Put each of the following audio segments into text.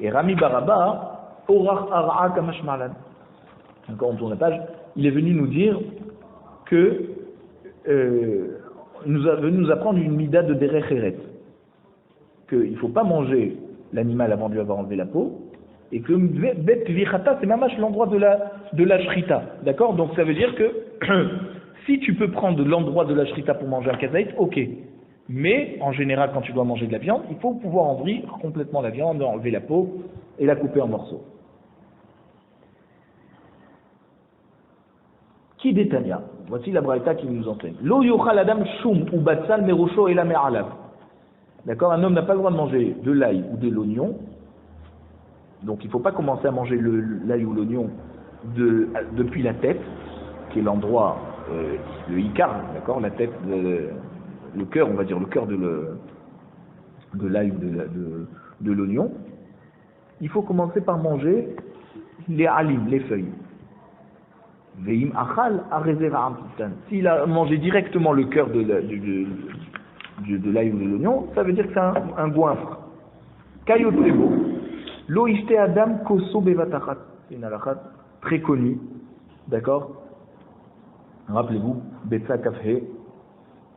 Et Rami Baraba, Orach Ara'a Kamashmalan. Encore on tourne la page, il est venu nous dire que nous a venu nous apprendre une mida de Derech Eret. Qu'il ne faut pas manger l'animal avant de lui avoir enlevé la peau, et que Bet Vichata, c'est mamash l'endroit de la shrita. D'accord? Donc ça veut dire que si tu peux prendre l'endroit de la shrita pour manger un kazaït, ok. Mais en général, quand tu dois manger de la viande, il faut pouvoir ouvrir complètement la viande, enlever la peau et la couper en morceaux. Qui détania? Voici la braïta qui nous enseigne. Lo yochal adam shum ou batsal merosho et la meralav. D'accord? Un homme n'a pas le droit de manger de l'ail ou de l'oignon. Donc il ne faut pas commencer à manger l'ail ou l'oignon depuis la tête, qui est l'endroit, le ikar, d'accord? La tête, le cœur, on va dire, le cœur de l'ail ou de l'oignon. Il faut commencer par manger les alim, les feuilles. Veim achal arezera amtitan. S'il a mangé directement le cœur de l'ail ou de l'oignon, ça veut dire que c'est un goinfre. Kayotsebo. Lo ishte adam koso bevatachat. C'est une halakha très connue. D'accord? Rappelez-vous, Betsa Kafhe,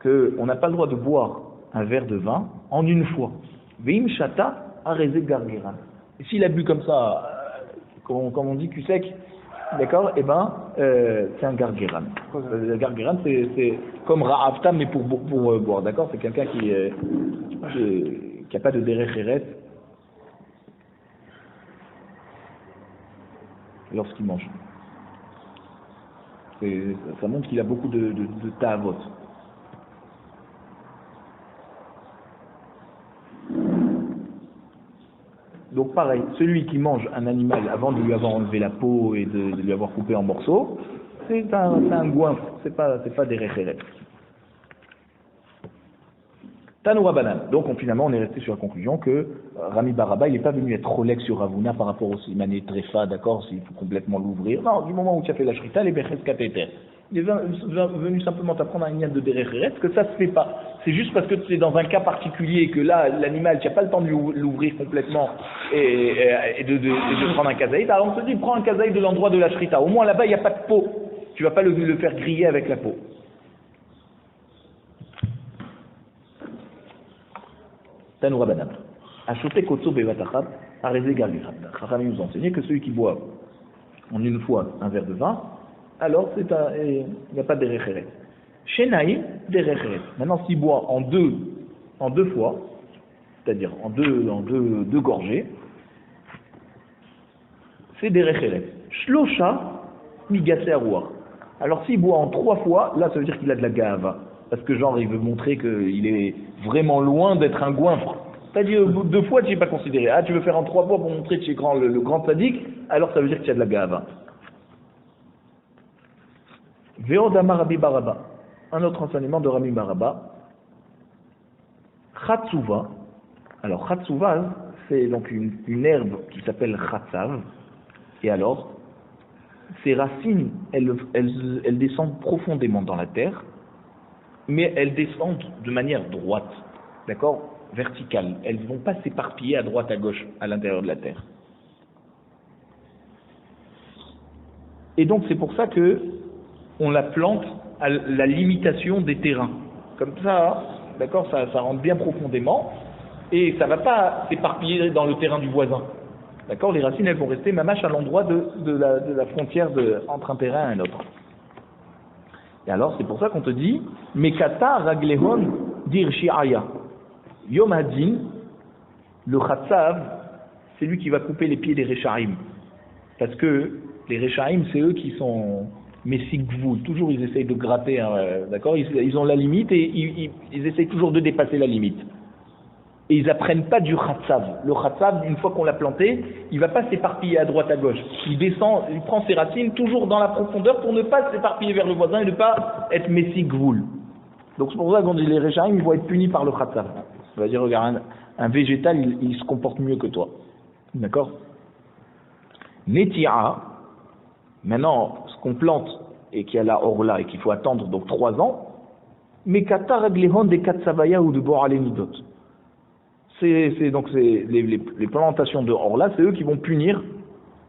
qu'on n'a pas le droit de boire un verre de vin en une fois. Veim shata areze gargeran. Et s'il a bu comme ça, comme on dit, cul sec, d'accord, eh ben, c'est un gargeran. Le gargeran, c'est comme Ra'avta, mais pour boire, d'accord? C'est quelqu'un qui n'a pas de derech eret lorsqu'il mange. Ça montre qu'il a beaucoup de ta'avot. Donc pareil, celui qui mange un animal avant de lui avoir enlevé la peau et de lui avoir coupé en morceaux, c'est un goinfre, c'est pas des réchérets. Tanoura Banan. Donc finalement on est resté sur la conclusion que Rami Baraba il n'est pas venu être Rolex sur Ravuna par rapport au Simané Trefa, d'accord, s'il faut complètement l'ouvrir. Non, du moment où tu as fait la shrita, les Beches Katéter. Il est venu simplement t'apprendre un ignat de Derech, que ça se fait pas. C'est juste parce que tu es dans un cas particulier que là, l'animal, tu n'as pas le temps de l'ouvrir complètement et de prendre un kazaïd. Alors on se dit, prends un kazaïd de l'endroit de la shrita. Au moins là-bas, il n'y a pas de peau. Tu ne vas pas le faire griller avec la peau. Tanoura Banam. Achoté Kotso Bevatachat, Arezé Gargichat. Chachamim nous enseignait que celui qui boit en une fois un verre de vin, alors il n'y a pas de derecheret. Chez Naïm, derecheret. Maintenant, s'il boit en deux fois, c'est-à-dire en deux gorgées, c'est derecheret. Shlosha, migasse arouar. Alors s'il boit en 3 fois, là ça veut dire qu'il a de la gava. Parce que genre il veut montrer qu'il est vraiment loin d'être un goinfre. C'est-à-dire 2 fois tu n'es pas considéré. Ah tu veux faire en 3 fois pour montrer que tu es le grand sadique, alors ça veut dire que tu as de la gava. Veodama Rabbi Baraba. Un autre enseignement de Rabbi Baraba. Khatsuva. Alors Khatsuva, c'est donc une herbe qui s'appelle Khatsav. Et alors, ses racines, elles descendent profondément dans la terre, mais elles descendent de manière droite, d'accord, verticale. Elles ne vont pas s'éparpiller à droite, à gauche, à l'intérieur de la terre. Et donc c'est pour ça que on la plante à la limitation des terrains. Comme ça, d'accord, ça rentre bien profondément, et ça ne va pas s'éparpiller dans le terrain du voisin. D'accord, les racines elles vont rester mamache à l'endroit de la frontière entre un terrain et un autre. Et alors c'est pour ça qu'on te dit Mekata raglehon dir shi'aya. Yom hadin, le khatsav, c'est lui qui va couper les pieds des rechaim. Parce que les rechaim, c'est eux qui sont messigvoul. Toujours ils essayent de gratter, d'accord, ils ont la limite et ils essayent toujours de dépasser la limite. Et ils n'apprennent pas du khatsav. Le khatsav, une fois qu'on l'a planté, il ne va pas s'éparpiller à droite à gauche. Il descend, il prend ses racines toujours dans la profondeur pour ne pas s'éparpiller vers le voisin et ne pas être messigvoul. Donc c'est pour ça qu'on dit les rechaim, ils vont être punis par le khatsav. Ça veut dire, regarde, un végétal, il se comporte mieux que toi. D'accord? Netira, maintenant, ce qu'on plante et qui a la orla et qu'il faut attendre donc 3 ans, mais kata raglehon de katsavaya ou de boralenidot. Donc les plantations de Orla, c'est eux qui vont punir,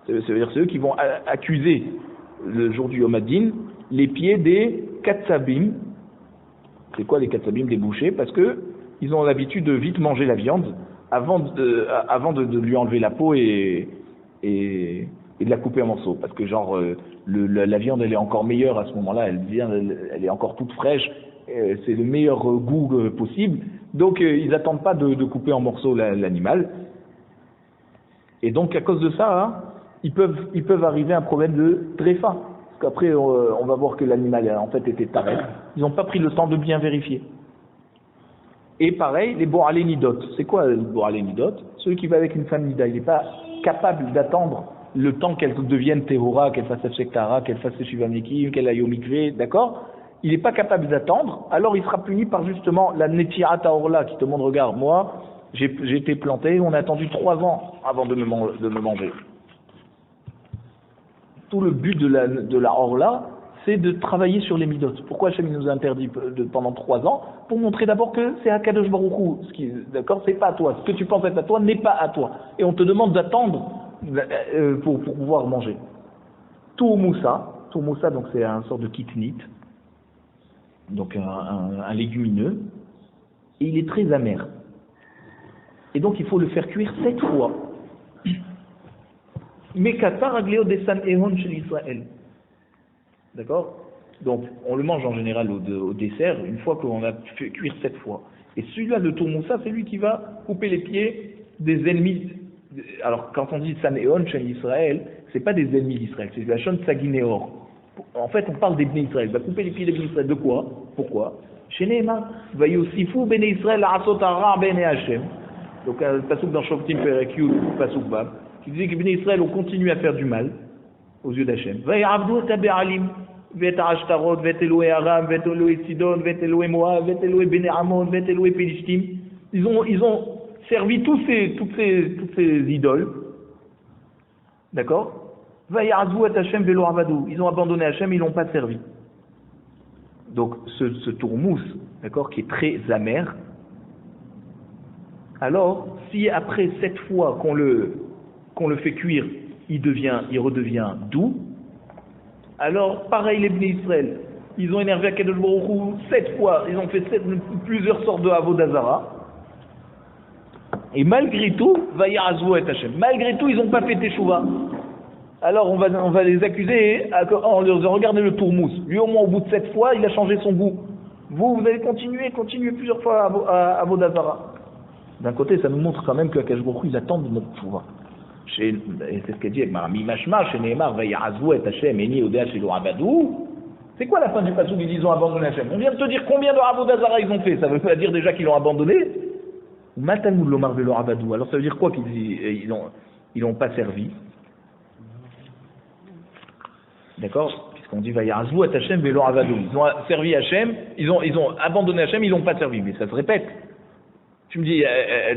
c'est-à-dire c'est eux qui vont accuser le jour du Yom Hadin les pieds des katsabim. C'est quoi les katsabim? Des bouchers, parce que ils ont l'habitude de vite manger la viande avant de lui enlever la peau et de la couper en morceaux, parce que genre la viande elle est encore meilleure à ce moment-là, elle est encore toute fraîche, c'est le meilleur goût possible, donc ils n'attendent pas de couper en morceaux l'animal, et donc à cause de ça, hein, ils peuvent arriver à un problème de tréfa, parce qu'après on va voir que l'animal en fait était taré, ils n'ont pas pris le temps de bien vérifier. Et pareil, les boralénidot. C'est quoi le boralénidot? Celui qui va avec une femme nida, il n'est pas capable d'attendre le temps qu'elle devienne Tehora, qu'elle fasse Shektara, qu'elle fasse Shivamekim, qu'elle aille au mikvé, d'accord? Il n'est pas capable d'attendre, alors il sera puni par justement la Netirat Orla qui te montre, regarde, moi, j'ai été planté, on a attendu 3 ans avant de me manger. Tout le but de la Orla, c'est de travailler sur les midot. Pourquoi Hachem nous a interdit pendant 3 ans? Pour montrer d'abord que c'est Akadosh Baruch Hu, d'accord? C'est pas à toi. Ce que tu penses être à toi n'est pas à toi. Et on te demande d'attendre pour pouvoir manger. Tourmoussa, donc c'est un sort de kitnit, donc un légumineux, et il est très amer. Et donc il faut le faire cuire 7 fois. Mais Qatar agléo desan ehon chez Israël. D'accord? Donc, on le mange en général au dessert, une fois qu'on a fait cuire 7 fois. Et celui-là, le tourmoussa, c'est lui qui va couper les pieds des ennemis. Alors, quand on dit Sanéon, chez Israël, c'est pas des ennemis d'Israël, c'est la Shon Saginéor. En fait, on parle des Bnei Israël. Il va couper les pieds des Bnei Israël. De quoi? Pourquoi? Chez Neymar, va yosifu Bnei Israël asot hara bnei Hashem. Donc, un pasouk dans Shoftim Perek Yud, pasouk Bab, qui disait que Bnei Israël ont continué à faire du mal aux yeux d'Hachem. Va ya'abdu et Be'alim. Vet Ashtarot, Vet Eloé Aram, Vet Eloé Sidon, Vet Eloé Moab, Vet Eloé Bene Ammon, Vet Eloé Pelishtim. Ils ont servi toutes ces idoles. D'accord? Vayarzu et Hachem Velo Avadou. Ils ont abandonné Hachem, ils l'ont pas servi. Donc ce tourmousse, d'accord, qui est très amer. Alors, si après 7 fois qu'on le fait cuire, il redevient doux. Alors, pareil, les Bnei Israël, ils ont énervé Akadosh Baruch Hu 7 fois, ils ont fait plusieurs sortes de Avodazara, et malgré tout, Vayarzu et Hachem, malgré tout, ils n'ont pas fait Teshuvah. Alors, on va les accuser en leur disant, regardez le tourmousse, lui au moins au bout de 7 fois, il a changé son goût. Vous allez continuer plusieurs fois à Avodazara. D'un côté, ça nous montre quand même que Akadosh Baruch Hu, ils attendent notre pouvoir. Et c'est ce qu'elle dit avec Marami Mashma, chez Neymar, Vayarzu et Hachem, Eni Odea chez Abadou. C'est quoi la fin du passage où ils ont abandonné Hachem? On vient de te dire combien de Avodazara ils ont fait, ça veut pas dire déjà qu'ils l'ont abandonné? Matalmud Lomar Velo Abadou. Alors ça veut dire quoi qu'ils l'ont pas servi? D'accord? Puisqu'on dit Vayarzu et Hachem Velo Abadou. Ils ont servi Hachem, ils ont abandonné Hachem, ils l'ont pas servi, mais ça se répète. Tu me dis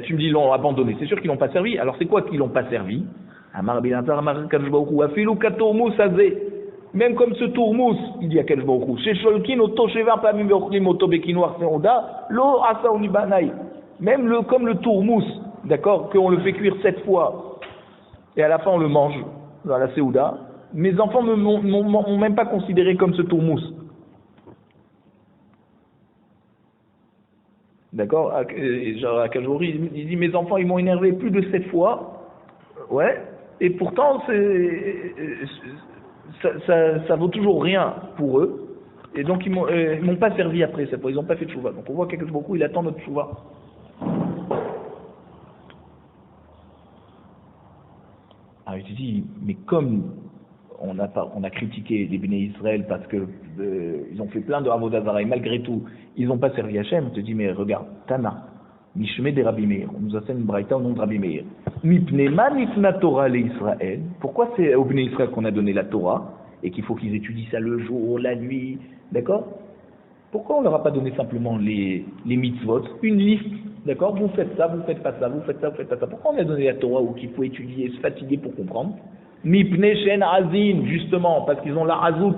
ils l'ont abandonné. C'est sûr qu'ils l'ont pas servi. Alors c'est quoi qu'ils l'ont pas servi? Même comme ce tourmousse, il dit à Kadosh Baruch Hu, chez Sholkin otosheva pamim veochlim oto bekinoar seoda lo asa unibanai. Même comme le tourmousse, d'accord, qu'on le fait cuire 7 fois et à la fin on le mange dans la seouda. Mes enfants ne m'ont même pas considéré comme ce tourmousse. D'accord? Genre à Kajori, il dit mes enfants ils m'ont énervé plus de 7 fois. Ouais. Et pourtant ça vaut toujours rien pour eux. Et donc ils m'ont pas servi après cette fois. Ils n'ont pas fait de chouva. Donc on voit quelque chose beaucoup. Il attend notre chouva. Alors il te dit mais comme on a critiqué les Bnei Israël parce que ils ont fait plein de Avodazara et malgré tout ils n'ont pas servi Hachem. On te dit mais regarde Tana Mishme de Rabbi Meir, on nous a fait une braïta au nom de Rabbi Meir. Mipnema nifna Torah le Israël. Pourquoi c'est au Bnei Israël qu'on a donné la Torah et qu'il faut qu'ils étudient ça le jour, la nuit, d'accord? Pourquoi on leur a pas donné simplement les mitzvot, une liste, d'accord? Vous faites ça, vous faites pas ça, vous faites ça, vous faites pas ça. Pourquoi on a donné la Torah où qu'il faut étudier, se fatiguer pour comprendre? Mipne shen azin, justement, parce qu'ils ont la razout.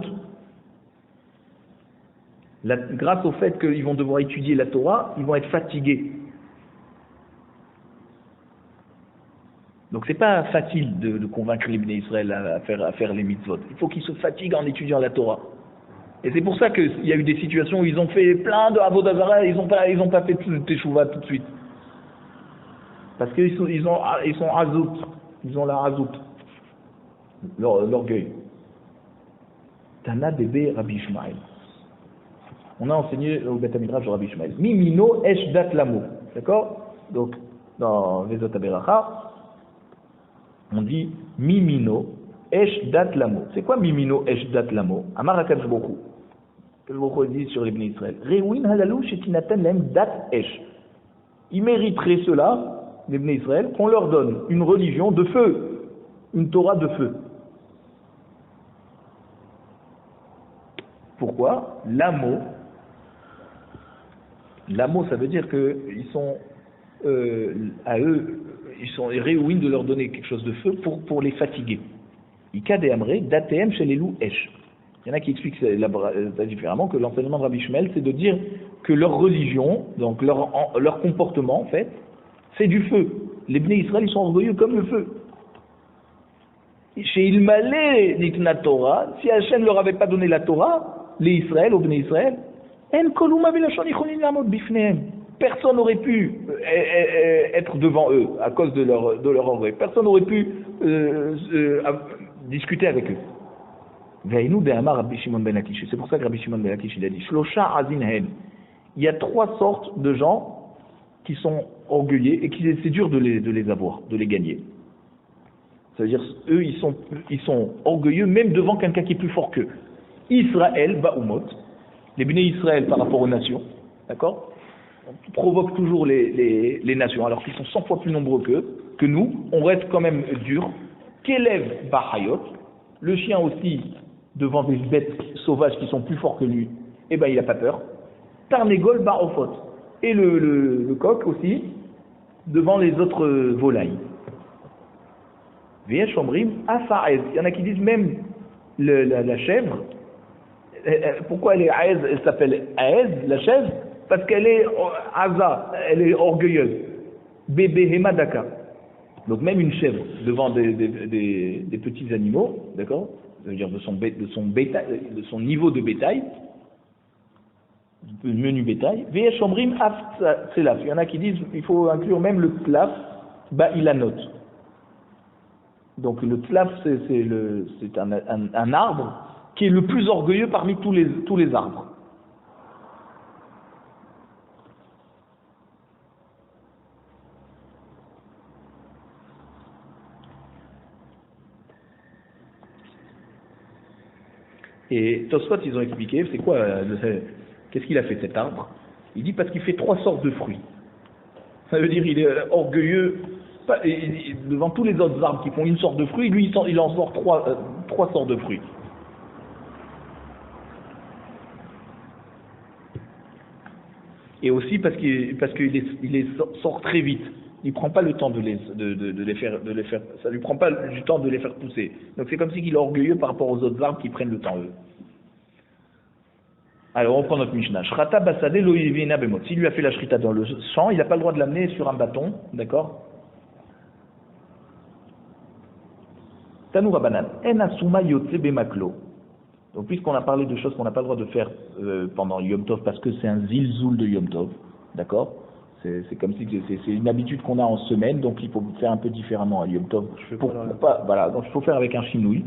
Grâce au fait qu'ils vont devoir étudier la Torah, ils vont être fatigués. Donc c'est pas facile de convaincre les Bnei Israël à faire les mitzvot. Il faut qu'ils se fatiguent en étudiant la Torah. Et c'est pour ça qu'il y a eu des situations où ils ont fait plein de Avodah Zarah, ils ont pas fait Teshuvah tout de suite. Parce qu'ils sont azout, ils ont la azout, l'orgueil. Tana bébé Rabbi Ishmael. On a enseigné au Beth Midrash de Rabbi Ishmael. Mimino esh dat lamo. D'accord? Donc, dans Vezot Aberacha, on dit Mimino esh dat lamo. C'est quoi Mimino esh dat lamo? Amar HaKadosh Baruch Hu. HaKadosh Baruch Hu dit sur les Bnei Israël. Rewin halalou shetinatan lem dat esh. Ils mériteraient cela, les Bnei Israël, qu'on leur donne une religion de feu, une Torah de feu. Pourquoi? L'amo, ça veut dire qu'ils sont, à eux, ils sont réunis de leur donner quelque chose de feu pour les fatiguer. Ika de Amré, datem chez les loups esh. Il y en a qui expliquent ça différemment, que l'enseignement de Rabbi Ishmael, c'est de dire que leur religion, donc leur comportement, en fait, c'est du feu. Les Bnei Israël, ils sont orgueilleux comme le feu. Chez Ilmalé, Nikna Torah, si Hachem ne leur avait pas donné la Torah, les Israël, aux Bnei Israël, personne n'aurait pu être devant eux à cause de leur orgueil. Personne n'aurait pu discuter avec eux. C'est pour ça que Rabbi Shimon ben Lakish il a dit Shlosha Azin Hen. Il y a 3 sortes de gens qui sont orgueilleux et c'est dur de les avoir, de les gagner. Ça veut dire, eux, ils sont orgueilleux même devant quelqu'un qui est plus fort qu'eux. Israël, Ba'umot, les Bnei Israël par rapport aux nations, d'accord? On provoque toujours les nations, alors qu'ils sont 100 fois plus nombreux que nous, on reste quand même dur. Qu'élève Bahayot, le chien aussi, devant des bêtes sauvages qui sont plus forts que lui, eh ben il n'a pas peur. Tarnegol Barofot, et le coq aussi, devant les autres volailles. Viesh Omrim Afaez, il y en a qui disent même la chèvre. Pourquoi elle est Aez? Elle s'appelle Aez, la chèvre, parce qu'elle est Aza, elle est orgueilleuse. Bébé Hemadaka. Donc même une chèvre devant des petits animaux, d'accord, ça veut dire de son niveau de bétail, du menu bétail. Viesh Omrim Afselaf. Il y en a qui disent il faut inclure même le tlaf, Ba'ilanot. Donc le tlaf c'est un arbre qui est le plus orgueilleux parmi tous les arbres. Et Tosfot, ils ont expliqué, c'est quoi, qu'est-ce qu'il a fait cet arbre? Il dit parce qu'il fait 3 sortes de fruits. Ça veut dire il est orgueilleux devant tous les autres arbres qui font une sorte de fruit, lui il en sort 3 sortes de fruits. Et aussi parce qu'il sort très vite. Il ne prend pas le temps de les faire, ça lui prend pas du temps de les faire pousser. Donc c'est comme si il est orgueilleux par rapport aux autres arbres qui prennent le temps eux. Alors on prend notre Mishnah. Shrata basade lo yivina bemot. S'il lui a fait la shrita dans le champ, il n'a pas le droit de l'amener sur un bâton, d'accord? Tanu Rabanan. En asuma yotze bemaklo. Donc puisqu'on a parlé de choses qu'on n'a pas le droit de faire pendant Yom Tov parce que c'est un zilzoul de Yom Tov, d'accord? C'est comme si c'est une habitude qu'on a en semaine, donc il faut faire un peu différemment à Yom Tov. Voilà, donc il faut faire avec un chinouille.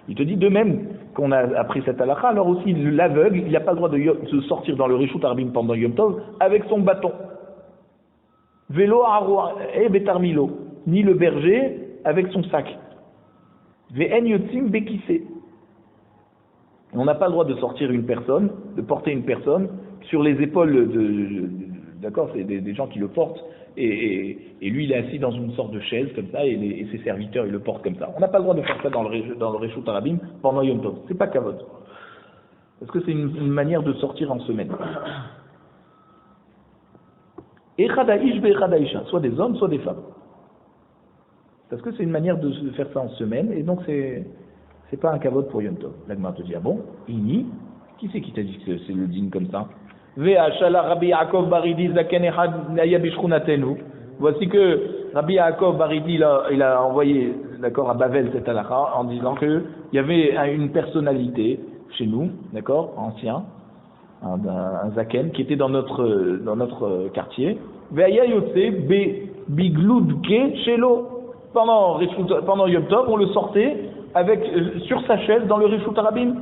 Il te dit de même qu'on a appris cette halakha, alors aussi l'aveugle, il n'a pas le droit de se sortir dans le Reshut Arbim pendant Yom Tov avec son bâton. Vélo et betarmilo, ni le berger avec son sac. Ve'en yotzim bekise. On n'a pas le droit de sortir une personne, de porter une personne sur les épaules d'accord, c'est des gens qui le portent, et lui il est assis dans une sorte de chaise comme ça, et ses serviteurs ils le portent comme ça. On n'a pas le droit de faire ça dans le Reshut Arabim pendant Yom Tov. C'est pas kavod. Parce que c'est une manière de sortir en semaine. Echadaïsh be'echadaïsha, soit des hommes, soit des femmes. Parce que c'est une manière de faire ça en semaine, et donc c'est pas un kavod pour Yom Tov. L'Agma te dit, ah bon, Ini, qui c'est qui t'a dit que c'est le din comme ça? Ve'ashala Rabbi Yaakov Baridi Zaken Echad Naya Bishchunatenu. Voici que Rabbi Yaakov Baridi, il a envoyé, d'accord, à Bavel cette halakha, en disant qu'il y avait une personnalité chez nous, d'accord, ancien, un zaken, qui était dans notre quartier. Ve'aya yotse bigloudke shelo. Pendant Yom Tov, on le sortait sur sa chaise dans le Rishut Harabim.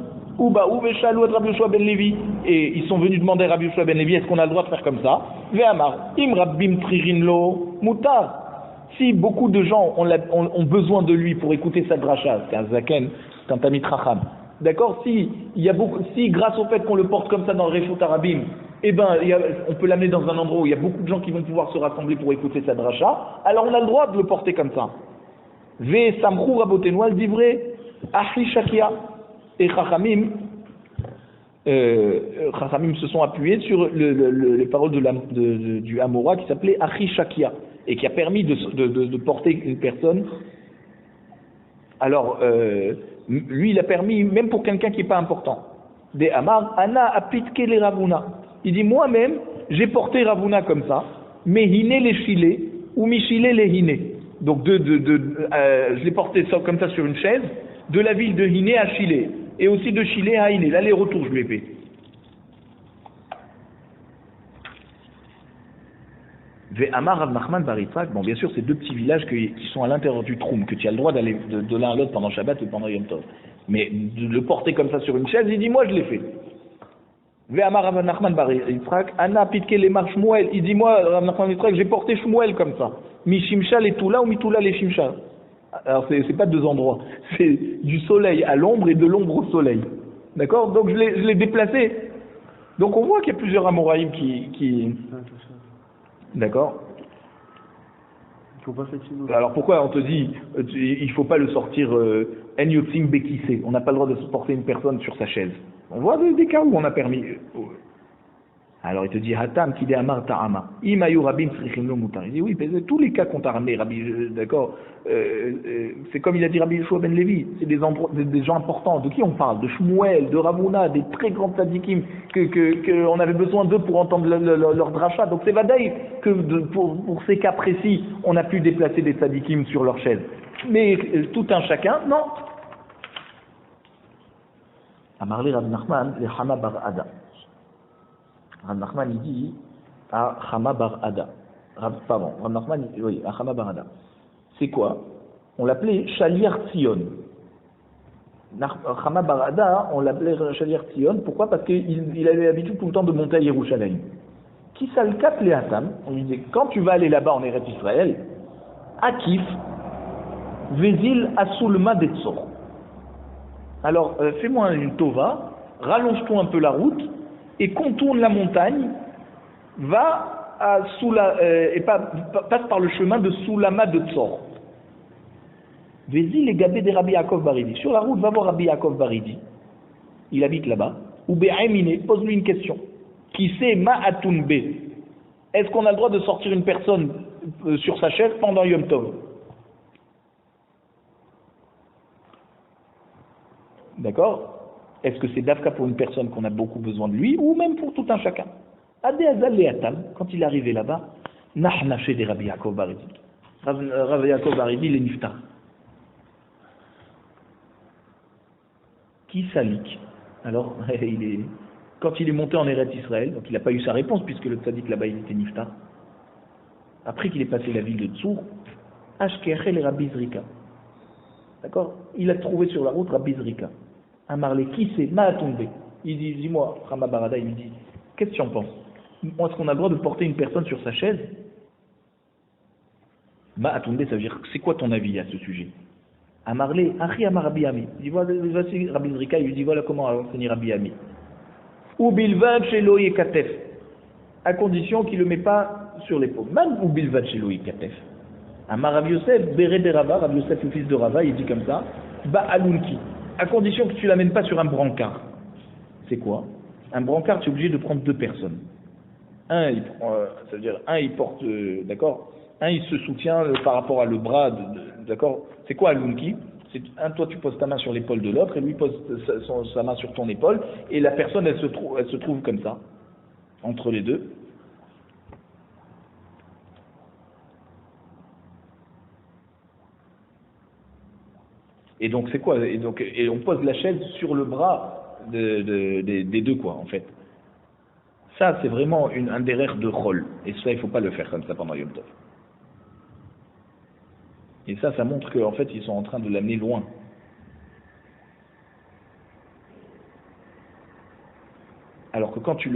Et ils sont venus demander à Rabbi Yoshua ben Levi, est-ce qu'on a le droit de faire comme ça? Ve'amar, im rabbim tririnlo mutar. Si beaucoup de gens ont besoin de lui pour écouter sa dracha, c'est un zaken, c'est un tamid racham. D'accord? Si grâce au fait qu'on le porte comme ça dans le Rishut Harabim, on peut l'amener dans un endroit où il y a beaucoup de gens qui vont pouvoir se rassembler pour écouter sa dracha, alors on a le droit de le porter comme ça. Ve samchou rabotenu al divrei achi shakia. Et Chachamim se sont appuyés sur les paroles du Amora qui s'appelait Achi Shakia et qui a permis de porter une personne. Alors, lui, il a permis, même pour quelqu'un qui n'est pas important. Des Amar, Ana apitke les Ravuna. Il dit, moi-même, j'ai porté Ravuna comme ça, mais hiné les chilés, ou michilé les hiné. Donc, je l'ai porté comme ça sur une chaise, de la ville de Hiné à Chilé. Et aussi de Chilé à Hiné, l'aller-retour je lui ai fait. Ve'amar Rav Nachman bar Yitzhak, bon bien sûr c'est deux petits villages qui sont à l'intérieur du Troum, que tu as le droit d'aller de l'un à l'autre pendant Shabbat ou pendant Yom Tov. Mais de le porter comme ça sur une chaise, il dit moi je l'ai fait. Ve'amar Rav Nachman bar Yitzhak, Anna pitke les mar Shmuel, il dit moi Rav Nachman bar Yitzhak, j'ai porté Shmuel comme ça. Mi Shimsha les Toula ou mi Toula les Shimsha. Alors c'est pas deux endroits, c'est du soleil à l'ombre et de l'ombre au soleil. D'accord? Donc je l'ai déplacé. Donc on voit qu'il y a plusieurs Amoraïm qui... D'accord? Alors pourquoi on te dit il faut pas le sortir en yotzim bekissé, on n'a pas le droit de porter une personne sur sa chaise. On voit des cas où on a permis. Alors il te dit Hatam qui dit Amar Ta'ama. Imayu Rabim Srichim lo mutar. Il dit oui, tous les cas qu'on t'a ramené, Rabbi, d'accord, c'est comme il a dit Rabbi Yoshua ben Levi, c'est des gens importants. De qui on parle? De Shmuel, de Ravuna, des très grands tzadikim que on avait besoin d'eux pour entendre leur dracha. Donc c'est vadaï que pour ces cas précis, on a pu déplacer des tzadikim sur leur chaise. Mais tout un chacun, non. Amarli Rav Nachman le Hama bar Ada. Rav Nachman il dit à Chama bar Ada. Rav Nachman, oui, à Chama bar Ada. C'est quoi? On l'appelait Shaliar Tzion. Chama bar Ada, on l'appelait Shaliar Tzion. Pourquoi? Parce qu'il avait l'habitude tout le temps de monter à Yerushalayim. Qui salkat le Hatam? On lui disait, quand tu vas aller là-bas en Eretz Israël, Akif, Vezil Asulma Detzor. Alors, fais-moi une tova, rallonge-toi un peu la route, et contourne la montagne, va passe par le chemin de Soulama de Tzor. Vézi les gabés des Rabbi Yaakov Baridi. Sur la route, va voir Rabbi Yaakov Baridi. Il habite là-bas. Ou Be'amine, pose-lui une question. Qui sait Ma'atun Be? Est-ce qu'on a le droit de sortir une personne sur sa chaise pendant Yom Tov? D'accord? Est-ce que c'est d'Afka pour une personne qu'on a beaucoup besoin de lui, ou même pour tout un chacun? Adé Azal et Atal, quand il est arrivé là-bas, Nahna chez des Rabbi Yaakov Baridi. Rabbi Yaakov Baridi, il est niftar. Qui salik? Alors, quand il est monté en Eretz Israël, donc il n'a pas eu sa réponse, puisque le tzaddik là-bas, il était niftar. Après qu'il ait passé la ville de Tzour, Ashkechel et Rabbi Zrika. D'accord? Il a trouvé sur la route Rabbi Zrika. Amarle, qui c'est? Ma'atombé. Il dit, dis-moi, Chama Barada, il lui dit, qu'est-ce que tu en penses? Est-ce qu'on a le droit de porter une personne sur sa chaise? Ma'atombé, ça veut dire, c'est quoi ton avis à ce sujet? Amarle, Achi Amar Rabbi Ami. Il dit, voici Rabbi Zrika, il lui dit, voilà comment enseigner Rabbi Ami. Ou Bilvad chez Loïe Katef. À condition qu'il ne le met pas sur l'épaule. Même ou Bilvad chez Loïe Katef. Amar Rabbi Yosef, Béré de Rava, Rabbi Yosef, le fils de Rava, il dit comme ça, Ba'alunki. À condition que tu ne l'amènes pas sur un brancard. C'est quoi? Un brancard, tu es obligé de prendre deux personnes. Ça veut dire, il porte, d'accord? Il se soutient par rapport à le bras, d'accord? C'est quoi Alunki? Toi tu poses ta main sur l'épaule de l'autre, et lui pose sa main sur ton épaule, et la personne, elle se trouve comme ça, entre les deux. Et donc c'est quoi? Et on pose la chaise sur le bras des deux, quoi, en fait. Ça, c'est vraiment un derrière de rôle. Et ça, il ne faut pas le faire comme ça pendant Yom Tov. Et ça montre qu'en fait, ils sont en train de l'amener loin. Alors que quand tu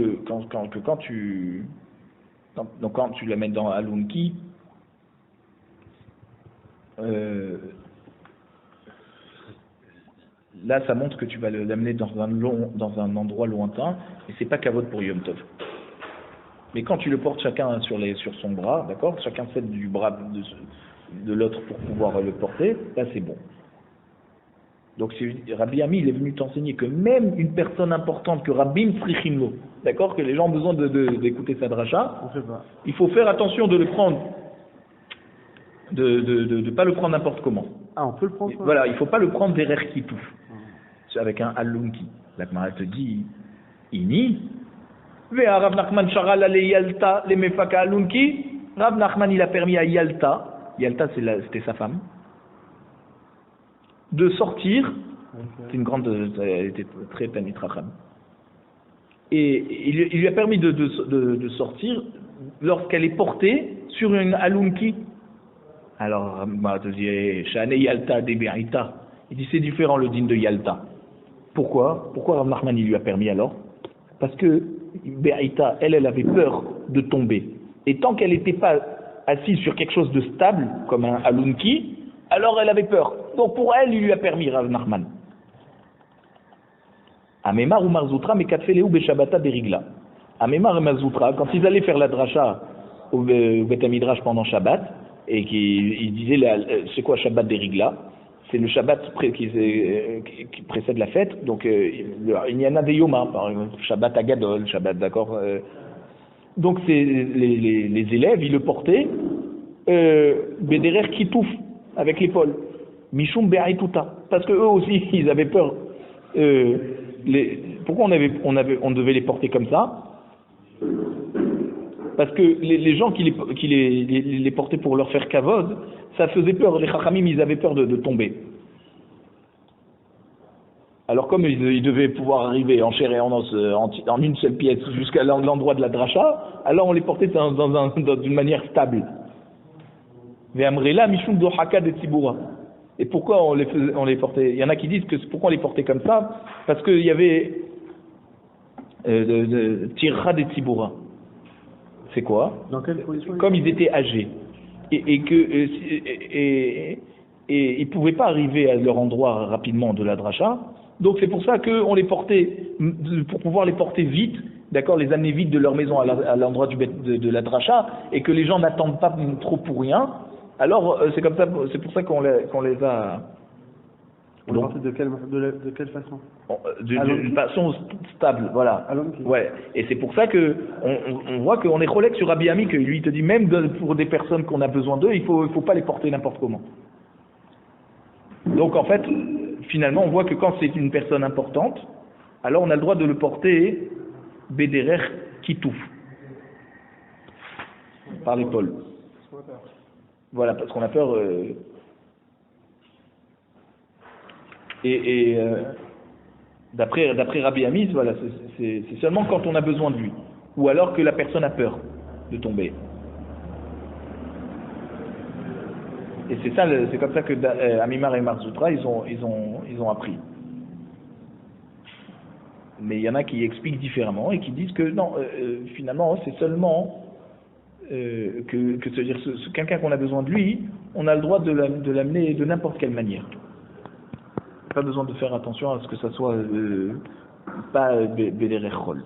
l'amènes dans Alunki, là, ça montre que tu vas l'amener dans un endroit lointain, et c'est pas kavod pour Yom Tov. Mais quand tu le portes chacun sur son bras, d'accord, chacun cède du bras de l'autre pour pouvoir le porter, là c'est bon. Donc Rabbi Ami, il est venu t'enseigner que même une personne importante que Rabbim Srichimlo, d'accord, que les gens ont besoin d'écouter sa dracha, il faut faire attention de le prendre, de pas le prendre n'importe comment. Ah, on peut le prendre. Voilà, il faut pas le prendre derrière qui touffe. C'est avec un alunki. La Gemara te dit, ini, Rav Nachman sharal ale Yalta le mefaka alunki. Rav Nachman il a permis à Yalta c'était sa femme, de sortir. C'est une grande, elle était très pénétracham. Et il lui a permis de sortir lorsqu'elle est portée sur une alunki. Alors, te dit, Shane Yalta de Be'ita. Il dit c'est différent le dîne de Yalta. Pourquoi Rav Nachman il lui a permis alors? Parce que Be'ita, elle avait peur de tomber. Et tant qu'elle n'était pas assise sur quelque chose de stable, comme un alunki, alors elle avait peur. Donc pour elle, il lui a permis, Rav Nachman. Amemar ou Marzoutra, mais Katfeleu Beshabata Berigla. Amemar et Marzoutra, quand ils allaient faire la dracha au Bet Midrash pendant Shabbat, et qu'ils disaient, c'est quoi Shabbat Berigla? C'est le Shabbat qui précède la fête. Donc il y en a des Yom, par exemple, Shabbat Agadol, Shabbat, d'accord. Donc les élèves, ils le portaient Bederer Kitouf, avec l'épaule. Mishum Be'aituta. Parce que eux aussi, ils avaient peur. Pourquoi on devait les porter comme ça? Parce que les gens qui les portaient pour leur faire kavod, ça faisait peur. Les chachamim, ils avaient peur de tomber. Alors comme ils devaient pouvoir arriver en chair et en os, en une seule pièce, jusqu'à l'endroit de la dracha, alors on les portait d'une manière stable. Ve'amrela mishum dohaka de tibura. Et pourquoi on les portait? Il y en a qui disent que pourquoi on les portait comme ça? Parce qu'il y avait tircha de tibura. C'est quoi? Dans quelle position? Comme ils étaient âgés et ils pouvaient pas arriver à leur endroit rapidement de la dracha, donc c'est pour ça qu'on les portait, pour pouvoir les porter vite, d'accord, les amener vite de leur maison à l'endroit de la dracha, et que les gens n'attendent pas trop pour rien. Alors c'est comme ça, c'est pour ça qu'on les a. On les portait de quelle façon? D'une façon stable, voilà. Ouais. Et c'est pour ça que on voit qu'on est collègue sur Rabbi Ami, que lui te dit même pour des personnes qu'on a besoin d'eux, il faut pas les porter n'importe comment. Donc en fait, finalement, on voit que quand c'est une personne importante, alors on a le droit de le porter Bederer Kitouf, par l'épaule. Voilà, parce qu'on a peur. D'après Rabbi Ami, voilà, c'est seulement quand on a besoin de lui, ou alors que la personne a peur de tomber. Et c'est comme ça que Amimar et Marzoutra ils ont appris. Mais il y en a qui expliquent différemment et qui disent que non, finalement c'est seulement c'est-à-dire quelqu'un qu'on a besoin de lui, on a le droit de l'amener de n'importe quelle manière. Pas besoin de faire attention à ce que ça soit pas Bederer Chol.